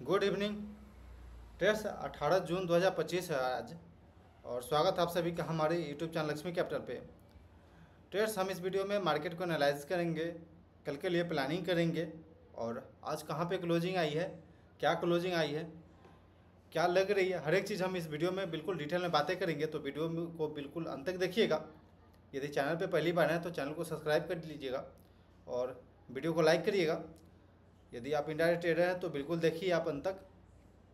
Good evening trades. 18 जून 2025 है आज। और स्वागत है आप सभी का हमारे यूट्यूब चैनल लक्ष्मी कैपिटल पे। ट्रेड्स, हम इस वीडियो में मार्केट को एनालाइज करेंगे, कल के लिए प्लानिंग करेंगे और आज कहाँ पे क्लोजिंग आई है, क्या क्लोजिंग आई है, क्या लग रही है, हर एक चीज़ हम इस वीडियो में बिल्कुल डिटेल में बातें करेंगे। तो वीडियो को बिल्कुल अंत तक देखिएगा। यदि चैनल पे पहली बार हैं तो चैनल को सब्सक्राइब कर लीजिएगा और वीडियो को लाइक करिएगा। यदि आप इंडायरेक्ट ट्रेडर हैं तो बिल्कुल देखिए आप अंत तक,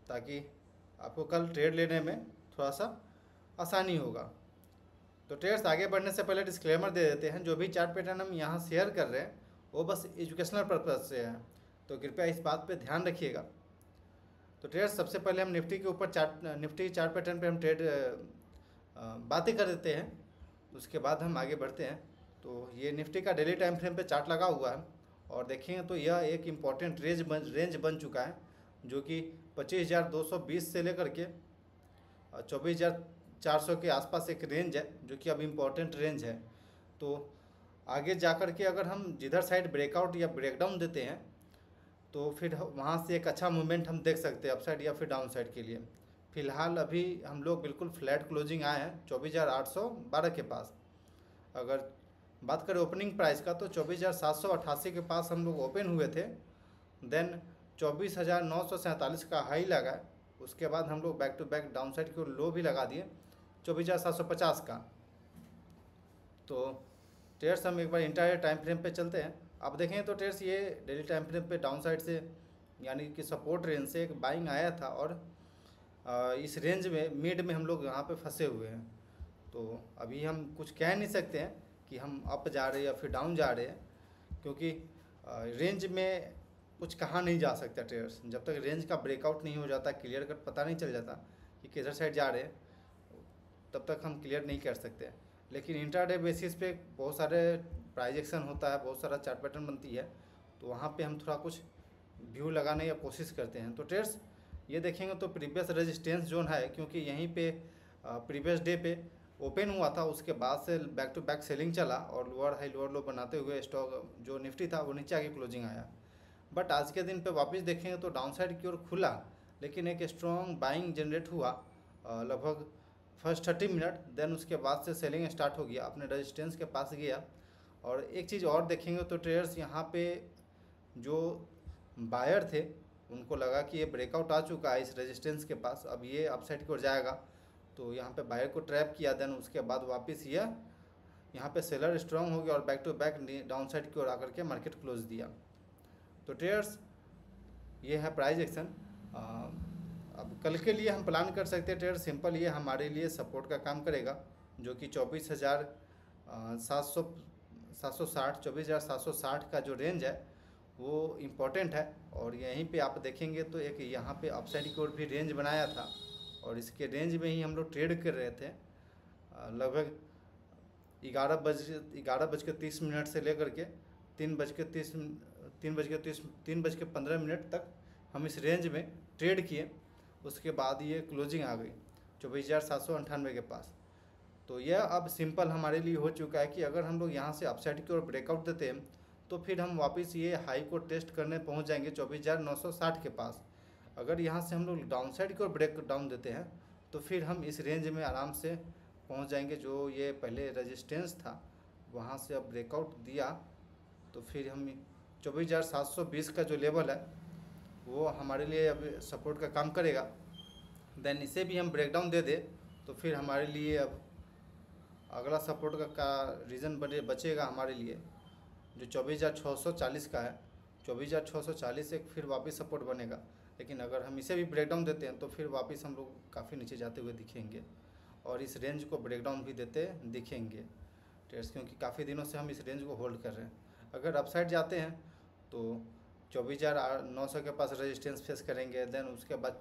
ताकि आपको कल ट्रेड लेने में थोड़ा सा आसानी होगा। तो ट्रेड्स, आगे बढ़ने से पहले डिस्क्लेमर दे देते हैं, जो भी चार्ट पैटर्न हम यहाँ शेयर कर रहे हैं वो बस एजुकेशनल पर्पज़ से है, तो कृपया इस बात पे ध्यान रखिएगा। तो ट्रेड्स, सबसे पहले हम निफ्टी के ऊपर निफ्टी चार्ट पैटर्न पे हम ट्रेड बातें कर देते हैं, उसके बाद हम आगे बढ़ते हैं। तो ये निफ्टी का डेली टाइम फ्रेम पे चार्ट लगा हुआ है और देखेंगे तो यह एक इम्पॉर्टेंट रेंज बन चुका है, जो कि 25,220 से लेकर के 24,400 के आसपास एक रेंज है, जो कि अब इम्पॉर्टेंट रेंज है। तो आगे जा कर के अगर हम जिधर साइड ब्रेकआउट या ब्रेकडाउन देते हैं तो फिर वहाँ से एक अच्छा मूवमेंट हम देख सकते हैं अपसाइड या फिर डाउन साइड के लिए। फ़िलहाल अभी हम लोग बिल्कुल फ्लैट क्लोजिंग आए हैं 24,812 के पास। अगर बात करें ओपनिंग प्राइस का तो 24,788 के पास हम लोग ओपन हुए थे। देन 24,947 का हाई लगा, उसके बाद हम लोग back to back down side की लो भी लगा दिए 24,750 का। तो ट्रेड्स, हम एक बार इंटायर टाइम फ्रेम पे चलते हैं। आप देखें तो ट्रेड्स, ये डेली टाइम फ्रेम पे डाउन साइड से यानी कि सपोर्ट रेंज से एक बाइंग आया था और इस रेंज में मिड में हम लोग यहाँ पे फंसे हुए हैं। तो अभी हम कुछ कह नहीं सकते हैं कि हम अप जा रहे हैं या फिर डाउन जा रहे हैं, क्योंकि रेंज में कुछ कहा नहीं जा सकता ट्रेडर्स। जब तक रेंज का ब्रेकआउट नहीं हो जाता, क्लियर कट पता नहीं चल जाता कि किधर साइड जा रहे हैं, तब तक हम क्लियर नहीं कर सकते। लेकिन इंट्राडे बेसिस पे बहुत सारे प्राइस एक्शन होता है, बहुत सारा चार्ट पैटर्न बनती है, तो वहाँ पे हम थोड़ा कुछ व्यू लगाने की कोशिश करते हैं। तो ट्रेड्स, ये देखेंगे तो प्रीवियस रेजिस्टेंस जोन है, क्योंकि यहीं पे प्रीवियस डे पे ओपन हुआ था, उसके बाद से बैक टू बैक सेलिंग चला और लोअर हाई लोअर लो बनाते हुए स्टॉक जो निफ्टी था वो नीचे आके क्लोजिंग आया। बट आज के दिन पे वापस देखेंगे तो डाउन साइड की ओर खुला, लेकिन एक स्ट्रॉन्ग बाइंग जनरेट हुआ लगभग फर्स्ट 30 मिनट। देन उसके बाद से सेलिंग स्टार्ट हो गया, अपने रेजिस्टेंस के पास गया। और एक चीज़ और देखेंगे तो ट्रेडर्स, यहाँ पे जो बायर थे उनको लगा कि ये ब्रेकआउट आ चुका है इस रेजिस्टेंस के पास, अब ये अपसाइड की ओर जाएगा, तो यहाँ पे बायर को ट्रैप किया। देन उसके बाद वापस ये यहाँ पे सेलर स्ट्रांग हो गया और back to back down side की ओर आकर के मार्केट क्लोज दिया। तो ट्रेडर्स, ये है प्राइस एक्शन। अब कल के लिए हम प्लान कर सकते हैं ट्रेडर्स, सिंपल ये हमारे लिए सपोर्ट का काम करेगा, जो कि 24,760 का जो रेंज है वो इम्पोर्टेंट है। और यहीं पे आप देखेंगे तो एक यहाँ पे अपसाइड की ओर भी रेंज बनाया था और इसके रेंज में ही हम लोग ट्रेड कर रहे थे लगभग 11 बज के 30 मिनट से लेकर के 3 बज के 15 मिनट तक हम इस रेंज में ट्रेड किए। उसके बाद ये क्लोजिंग आ गई 24,798 के पास। तो यह अब सिंपल हमारे लिए हो चुका है कि अगर हम लोग यहाँ से अपसाइड की ओर ब्रेकआउट देते हैं तो फिर हम वापस ये हाई को टेस्ट करने पहुँच जाएंगे 24,960 के पास। अगर यहाँ से हम लोग डाउन साइड की ओर ब्रेक डाउन देते हैं तो फिर हम इस रेंज में आराम से पहुँच जाएंगे, जो ये पहले रेजिस्टेंस था वहाँ से अब ब्रेकआउट दिया तो फिर हम 24,720 का जो लेवल है वो हमारे लिए अब सपोर्ट का काम करेगा। देन इसे भी हम ब्रेकडाउन दे दे तो फिर हमारे लिए अब अगला सपोर्ट का रीज़न बचेगा हमारे लिए, जो 24,640 का है। 24,640 एक फिर वापस सपोर्ट बनेगा, लेकिन अगर हम इसे भी ब्रेकडाउन देते हैं तो फिर वापस हम लोग काफ़ी नीचे जाते हुए दिखेंगे और इस रेंज को ब्रेकडाउन भी देते दिखेंगे ट्रेड्स, क्योंकि काफ़ी दिनों से हम इस रेंज को होल्ड कर रहे हैं। अगर अपसाइड जाते हैं तो 24,900 के पास रेजिस्टेंस फेस करेंगे। देन उसके बाद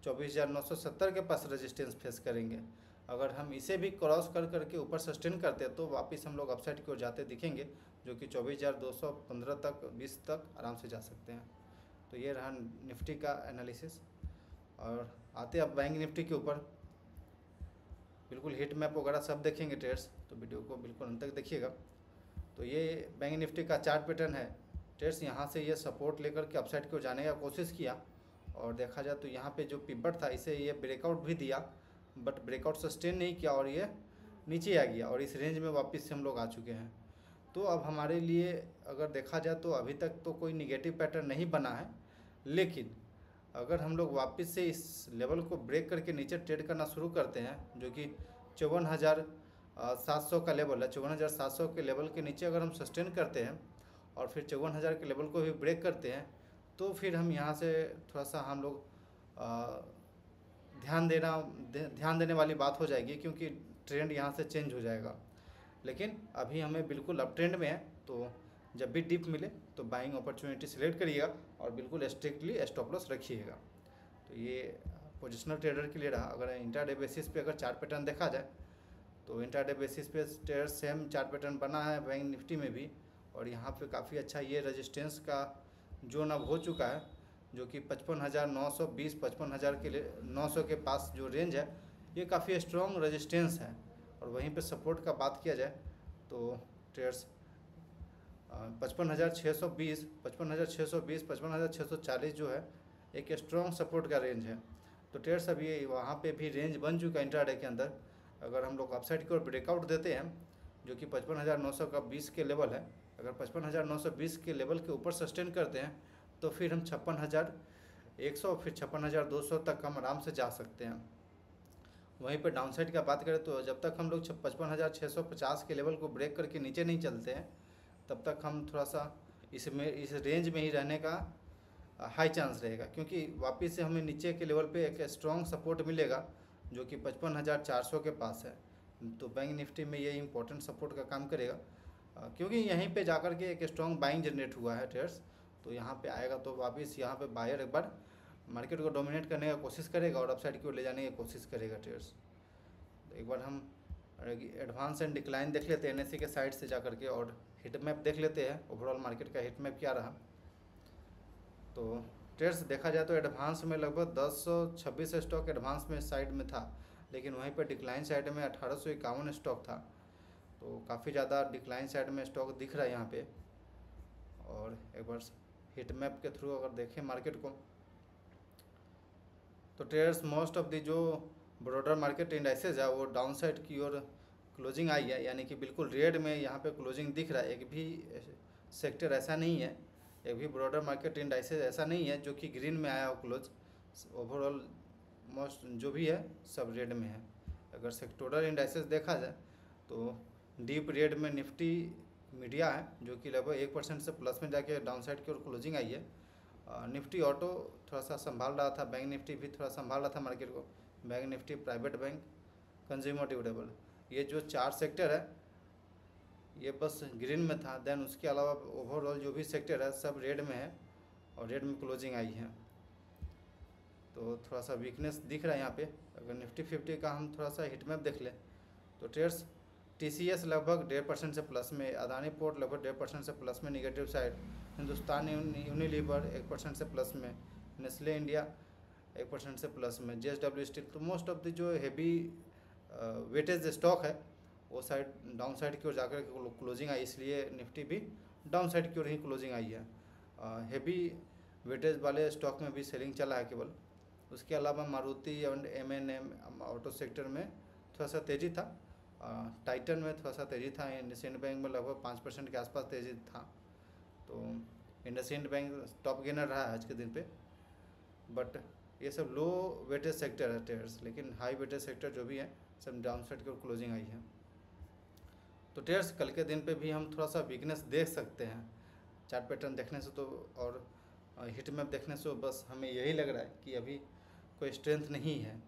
24,970 के पास रेजिस्टेंस फेस करेंगे। अगर हम इसे भी क्रॉस कर करके ऊपर सस्टेन करते हैं तो वापस हम लोग अपसाइड की ओर जाते दिखेंगे, जो कि 24,215 तक 20 तक आराम से जा सकते हैं। तो ये रहा निफ्टी का एनालिसिस। और आते अब बैंक निफ्टी के ऊपर, बिल्कुल हिट मैप वगैरह सब देखेंगे ट्रेड्स, तो वीडियो को बिल्कुल अंत तक देखिएगा। तो ये बैंक निफ्टी का चार्ट पैटर्न है ट्रेड्स। यहाँ से ये सपोर्ट लेकर के अपसाइड की ओर जाने का कोशिश किया और देखा जाए तो यहाँ पे जो पिवट था इसे ये ब्रेकआउट भी दिया, बट ब्रेकआउट सस्टेन नहीं किया और ये नीचे आ गया और इस रेंज में वापस से हम लोग आ चुके हैं। तो अब हमारे लिए अगर देखा जाए तो अभी तक तो कोई निगेटिव पैटर्न नहीं बना है, लेकिन अगर हम लोग वापस से इस लेवल को ब्रेक करके नीचे ट्रेड करना शुरू करते हैं, जो कि 54,700 का लेवल है, 54,700 के लेवल के नीचे अगर हम सस्टेन करते हैं और फिर 54,000 के लेवल को भी ब्रेक करते हैं, तो फिर हम यहाँ से थोड़ा सा हम लोग ध्यान देने वाली बात हो जाएगी, क्योंकि ट्रेंड यहाँ से चेंज हो जाएगा। लेकिन अभी हमें बिल्कुल अप ट्रेंड में है, तो जब भी डिप मिले तो बाइंग अपॉर्चुनिटी सिलेक्ट करिएगा और बिल्कुल स्ट्रिक्टली स्टॉप लॉस रखिएगा। तो ये पोजिशनल ट्रेडर के लिए रहा। अगर इंट्राडे बेसिस पे अगर चार्ट पैटर्न देखा जाए तो इंट्राडे बेसिस पे ट्रेडर सेम चार्ट पैटर्न बना है बैंक निफ्टी में भी, और यहाँ पे काफ़ी अच्छा ये रेजिस्टेंस का जोन अब हो चुका है, जो कि 55,920 55,000 के लिए 900 के पास जो रेंज है ये काफ़ी स्ट्रॉन्ग रेजिस्टेंस है। और वहीं पे सपोर्ट का बात किया जाए तो ट्रेड्स 55,620 55,620 55,640 जो है एक स्ट्रॉन्ग सपोर्ट का रेंज है। तो ट्रेड्स अभी वहाँ पे भी रेंज बन चुका है इंट्राडे के अंदर। अगर हम लोग अपसाइड की ओर ब्रेकआउट देते हैं जो कि 55,920 के लेवल है, अगर 55,920 के लेवल के ऊपर सस्टेन करते हैं तो फिर हम 56,100 फिर 56,200 तक हम आराम से जा सकते हैं। वहीं पर डाउनसाइड का बात करें तो जब तक हम लोग 55,650 के लेवल को ब्रेक करके नीचे नहीं चलते हैं तब तक हम थोड़ा सा इस रेंज में ही रहने का हाई चांस रहेगा, क्योंकि वापस से हमें नीचे के लेवल पे एक स्ट्रॉन्ग सपोर्ट मिलेगा जो कि 55,400 के पास है। तो बैंक निफ्टी में ये इंपॉर्टेंट सपोर्ट का काम करेगा, क्योंकि यहीं पे जाकर के एक स्ट्रॉन्ग बाइंग जनरेट हुआ है ट्रेड्स। तो यहाँ पे आएगा तो वापस यहाँ पे बायर एक बार मार्केट को डोमिनेट करने का कोशिश करेगा और अपसाइड की ओर ले जाने की कोशिश करेगा ट्रेड्स। तो एक बार हम एडवांस एंड डिक्लाइन देख लेते हैं एनएससी के साइड से जाकर के, और हिट मैप देख लेते हैं ओवरऑल मार्केट का हिट मैप क्या रहा। तो ट्रेड्स देखा जाए तो एडवांस में लगभग 1026 स्टॉक एडवांस में साइड में था, लेकिन वहीं पर डिक्लाइन साइड में 1851 स्टॉक था। तो काफ़ी ज़्यादा डिक्लाइन साइड में स्टॉक दिख रहा है यहाँ पे। और एक बार हिट मैप के थ्रू अगर देखें मार्केट को तो ट्रेडर्स मोस्ट ऑफ दी जो ब्रॉडर मार्केट इंडाइसेज है वो डाउन साइड की ओर क्लोजिंग आई है, यानी कि बिल्कुल रेड में यहाँ पे क्लोजिंग दिख रहा है। एक भी सेक्टर ऐसा नहीं है, एक भी ब्रॉडर मार्केट इंडाइसेज ऐसा नहीं है जो कि ग्रीन में आया हो क्लोज। ओवरऑल मोस्ट जो भी है सब रेड में है। अगर सेक्टोरल इंडाइसेज देखा जाए तो डीप रेड में निफ्टी मीडिया है जो कि लगभग 1% से प्लस में जाके डाउन साइड की ओर क्लोजिंग आई है। निफ्टी ऑटो थोड़ा सा संभाल रहा था, बैंक निफ्टी भी थोड़ा संभाल रहा था मार्केट को। Bank Nifty, private bank, consumer durable, ये जो 4 सेक्टर है ये बस ग्रीन में था। देन उसके अलावा ओवरऑल जो भी सेक्टर है सब रेड में है और रेड में क्लोजिंग आई है। तो थोड़ा सा वीकनेस दिख रहा है यहाँ पे। अगर निफ्टी 50 का हम थोड़ा सा हिट मैप देख लें तो ट्रेड्स TCS लगभग 1.5% से प्लस में, अदानी पोर्ट लगभग 1.5% से प्लस में निगेटिव साइड, हिंदुस्तान यूनिलीवर 1% से प्लस में, नेस्ले इंडिया 1% से प्लस में, JSW स्टील। तो मोस्ट ऑफ द जो हेवी वेटेज स्टॉक है वो साइड डाउन साइड की ओर जाकर क्लोजिंग आई, इसलिए निफ्टी भी डाउन साइड की ओर ही क्लोजिंग आई है। हेवी वेटेज वाले स्टॉक में भी सेलिंग चला है केवल। उसके अलावा Maruti and M&M auto sector में थोड़ा सा तेज़ी था, टाइटन में थोड़ा सा तेज़ी था, इंडसइंड बैंक में लगभग 5% के आसपास तेज़ी था। तो इंडसइंड बैंक टॉप गेनर रहा है आज के दिन पे। बट ये सब लो वेटेज सेक्टर है ट्रेडर्स, लेकिन हाई वेटेज सेक्टर जो भी है सब डाउन साइड की ओर क्लोजिंग आई है। तो ट्रेडर्स कल के दिन पे भी हम थोड़ा सा वीकनेस देख सकते हैं चार्ट पैटर्न देखने से तो, और हिट मैप देखने से बस हमें यही लग रहा है कि अभी कोई स्ट्रेंथ नहीं है,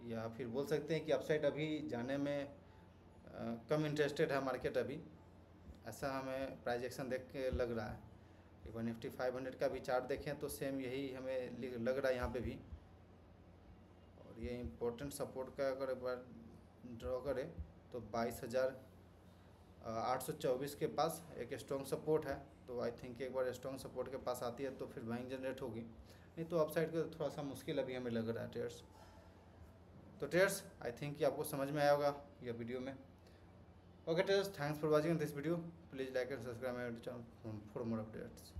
या फिर बोल सकते हैं कि अपसाइड अभी जाने में कम इंटरेस्टेड है मार्केट अभी, ऐसा हमें प्राइस एक्शन देख के लग रहा है। एक बार निफ्टी 500 का भी चार्ट देखें तो सेम यही हमें लग रहा है यहाँ पे भी। और ये इम्पोर्टेंट सपोर्ट का अगर एक बार ड्रॉ करें तो 22,824 के पास एक स्ट्रॉन्ग सपोर्ट है। तो आई थिंक एक बार स्ट्रॉन्ग सपोर्ट के पास आती है तो फिर बाइंग जनरेट होगी, नहीं तो अपसाइड का थोड़ा सा मुश्किल अभी हमें लग रहा है ट्रेड्स। तो ट्रेड्स आई थिंक कि आपको समझ में आया होगा यह वीडियो में। Okay traders, thanks for watching this video. Please like and subscribe my channel for more updates.